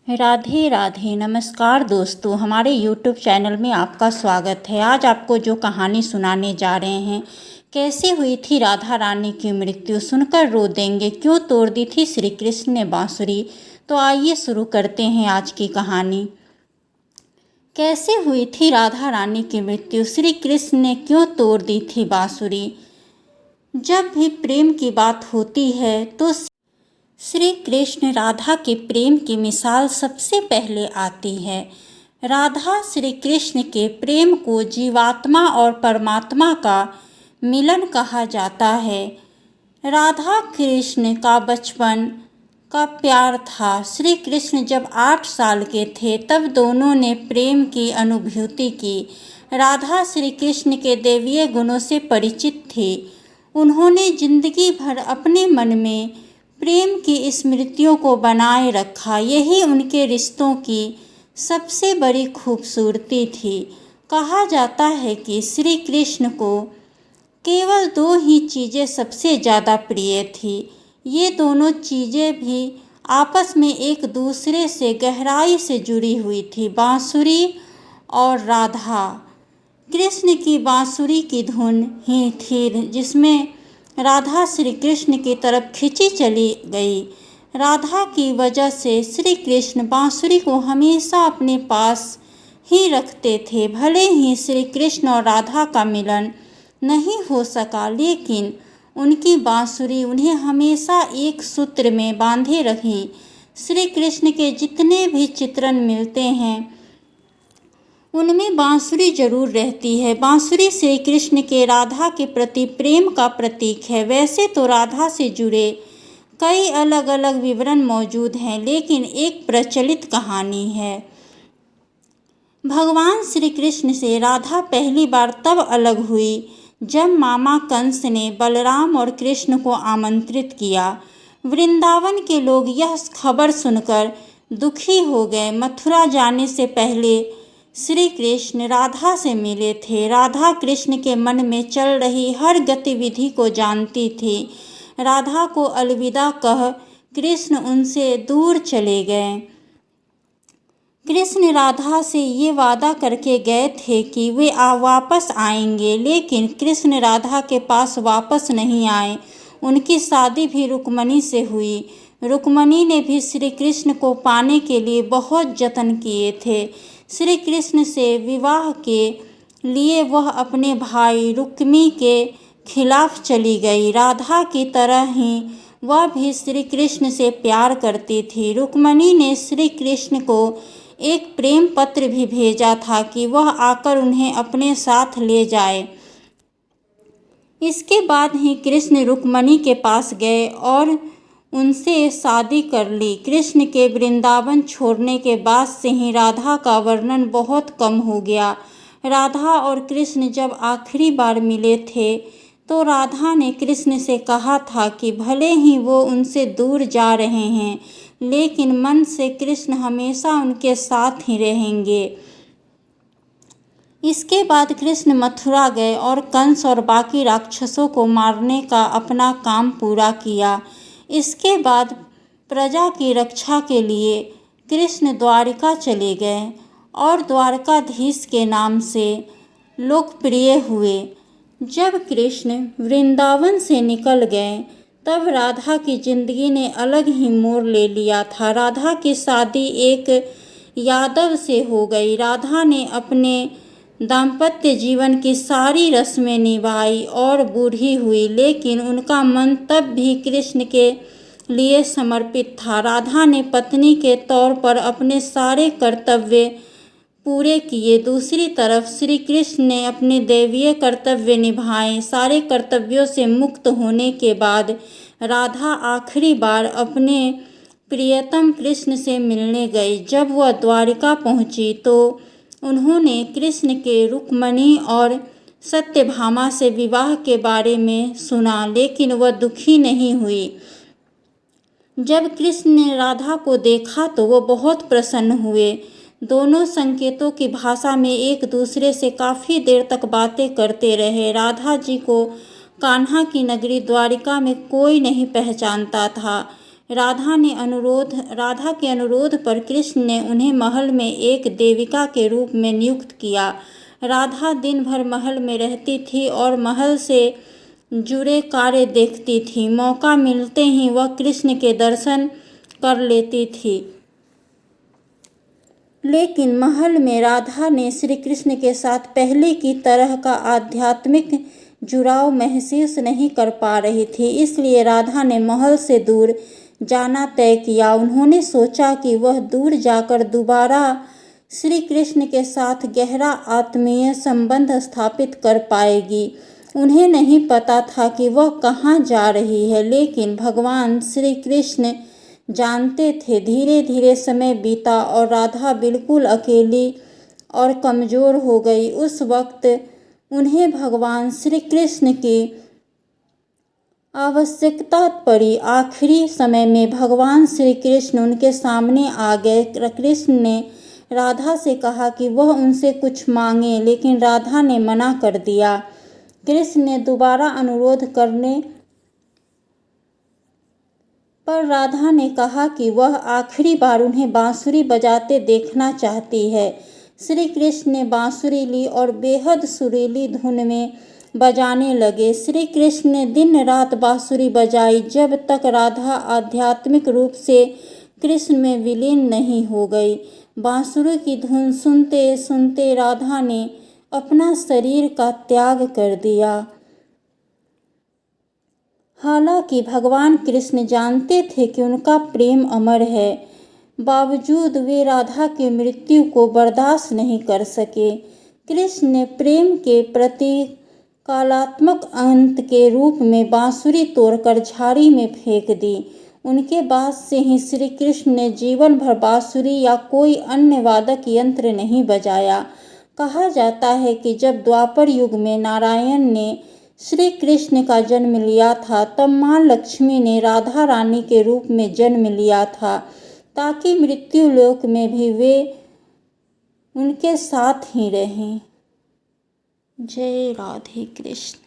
राधे राधे। नमस्कार दोस्तों, हमारे YouTube चैनल में आपका स्वागत है। आज आपको जो कहानी सुनाने जा रहे हैं, कैसे हुई थी राधा रानी की मृत्यु, सुनकर रो देंगे, क्यों तोड़ दी थी श्री कृष्ण ने बांसुरी। तो आइए शुरू करते हैं आज की कहानी। कैसे हुई थी राधा रानी की मृत्यु, श्री कृष्ण ने क्यों तोड़ दी थी बांसुरी। जब भी प्रेम की बात होती है तो श्री कृष्ण राधा के प्रेम की मिसाल सबसे पहले आती है। राधा श्री कृष्ण के प्रेम को जीवात्मा और परमात्मा का मिलन कहा जाता है। राधा कृष्ण का बचपन का प्यार था। श्री कृष्ण जब 8 साल के थे तब दोनों ने प्रेम की अनुभूति की। राधा श्री कृष्ण के दैवीय गुणों से परिचित थी। उन्होंने जिंदगी भर अपने मन में प्रेम की स्मृतियों को बनाए रखा। यही उनके रिश्तों की सबसे बड़ी खूबसूरती थी। कहा जाता है कि श्री कृष्ण को केवल 2 ही चीज़ें सबसे ज़्यादा प्रिय थी। ये दोनों चीज़ें भी आपस में एक दूसरे से गहराई से जुड़ी हुई थी, बांसुरी और राधा। कृष्ण की बांसुरी की धुन ही थी जिसमें राधा श्री कृष्ण की तरफ खिंची चली गई। राधा की वजह से श्री कृष्ण बांसुरी को हमेशा अपने पास ही रखते थे। भले ही श्री कृष्ण और राधा का मिलन नहीं हो सका, लेकिन उनकी बांसुरी उन्हें हमेशा एक सूत्र में बांधे रखी। श्री कृष्ण के जितने भी चित्रण मिलते हैं उनमें बांसुरी जरूर रहती है। बांसुरी श्री कृष्ण के राधा के प्रति प्रेम का प्रतीक है। वैसे तो राधा से जुड़े कई अलग अलग विवरण मौजूद हैं, लेकिन एक प्रचलित कहानी है। भगवान श्री कृष्ण से राधा पहली बार तब अलग हुई जब मामा कंस ने बलराम और कृष्ण को आमंत्रित किया। वृंदावन के लोग यह खबर सुनकर दुखी हो गए। मथुरा जाने से पहले श्री कृष्ण राधा से मिले थे। राधा कृष्ण के मन में चल रही हर गतिविधि को जानती थी। राधा को अलविदा कह कृष्ण उनसे दूर चले गए। कृष्ण राधा से ये वादा करके गए थे कि वे वापस आएंगे, लेकिन कृष्ण राधा के पास वापस नहीं आए। उनकी शादी भी रुक्मणी से हुई। रुक्मणी ने भी श्री कृष्ण को पाने के लिए बहुत जतन किए थे। श्री कृष्ण से विवाह के लिए वह अपने भाई रुक्मी के खिलाफ चली गई। राधा की तरह ही वह भी श्री कृष्ण से प्यार करती थी। रुक्मणी ने श्री कृष्ण को एक प्रेम पत्र भी भेजा था कि वह आकर उन्हें अपने साथ ले जाए। इसके बाद ही कृष्ण रुक्मणी के पास गए और उनसे शादी कर ली। कृष्ण के वृंदावन छोड़ने के बाद से ही राधा का वर्णन बहुत कम हो गया। राधा और कृष्ण जब आखिरी बार मिले थे तो राधा ने कृष्ण से कहा था कि भले ही वो उनसे दूर जा रहे हैं, लेकिन मन से कृष्ण हमेशा उनके साथ ही रहेंगे। इसके बाद कृष्ण मथुरा गए और कंस और बाकी राक्षसों को मारने का अपना काम पूरा किया। इसके बाद प्रजा की रक्षा के लिए कृष्ण द्वारिका चले गए और द्वारकाधीश के नाम से लोकप्रिय हुए। जब कृष्ण वृंदावन से निकल गए तब राधा की जिंदगी ने अलग ही मोड़ ले लिया था। राधा की शादी एक यादव से हो गई। राधा ने अपने दाम्पत्य जीवन की सारी रस्में निभाई और बूढ़ी हुई, लेकिन उनका मन तब भी कृष्ण के लिए समर्पित था। राधा ने पत्नी के तौर पर अपने सारे कर्तव्य पूरे किए। दूसरी तरफ श्री कृष्ण ने अपने दैवीय कर्तव्य निभाए। सारे कर्तव्यों से मुक्त होने के बाद राधा आखिरी बार अपने प्रियतम कृष्ण से मिलने गई। जब वह द्वारिका पहुंची तो उन्होंने कृष्ण के रुक्मणी और सत्यभामा से विवाह के बारे में सुना, लेकिन वह दुखी नहीं हुई। जब कृष्ण ने राधा को देखा तो वो बहुत प्रसन्न हुए। दोनों संकेतों की भाषा में एक दूसरे से काफ़ी देर तक बातें करते रहे। राधा जी को कान्हा की नगरी द्वारिका में कोई नहीं पहचानता था। राधा के अनुरोध पर कृष्ण ने उन्हें महल में एक देविका के रूप में नियुक्त किया। राधा दिन भर महल में रहती थी और महल से जुड़े कार्य देखती थी। मौका मिलते ही वह कृष्ण के दर्शन कर लेती थी। लेकिन महल में राधा ने श्री कृष्ण के साथ पहले की तरह का आध्यात्मिक जुड़ाव महसूस नहीं कर पा रही थी, इसलिए राधा ने महल से दूर जाना तय किया। उन्होंने सोचा कि वह दूर जाकर दोबारा श्री कृष्ण के साथ गहरा आत्मीय संबंध स्थापित कर पाएगी। उन्हें नहीं पता था कि वह कहाँ जा रही है, लेकिन भगवान श्री कृष्ण जानते थे। धीरे धीरे समय बीता और राधा बिल्कुल अकेली और कमज़ोर हो गई। उस वक्त उन्हें भगवान श्री कृष्ण की आवश्यकता पड़ी। आखिरी समय में भगवान श्री कृष्ण उनके सामने आ गए। कृष्ण ने राधा से कहा कि वह उनसे कुछ मांगे, लेकिन राधा ने मना कर दिया। कृष्ण ने दोबारा अनुरोध करने पर राधा ने कहा कि वह आखिरी बार उन्हें बांसुरी बजाते देखना चाहती है। श्री कृष्ण ने बांसुरी ली और बेहद सुरीली धुन में बजाने लगे। श्री कृष्ण ने दिन रात बांसुरी बजाई जब तक राधा आध्यात्मिक रूप से कृष्ण में विलीन नहीं हो गई। बांसुरी की धुन सुनते सुनते राधा ने अपना शरीर का त्याग कर दिया। हालांकि भगवान कृष्ण जानते थे कि उनका प्रेम अमर है, बावजूद वे राधा की मृत्यु को बर्दाश्त नहीं कर सके। कृष्ण ने प्रेम के प्रतीकात्मक अंत के रूप में बांसुरी तोड़कर झाड़ी में फेंक दी। उनके बाद से ही श्री कृष्ण ने जीवन भर बांसुरी या कोई अन्य वादक यंत्र नहीं बजाया। कहा जाता है कि जब द्वापर युग में नारायण ने श्री कृष्ण का जन्म लिया था, तब माँ लक्ष्मी ने राधा रानी के रूप में जन्म लिया था, ताकि मृत्यु लोक में भी वे उनके साथ ही रहें। जय राधे कृष्ण।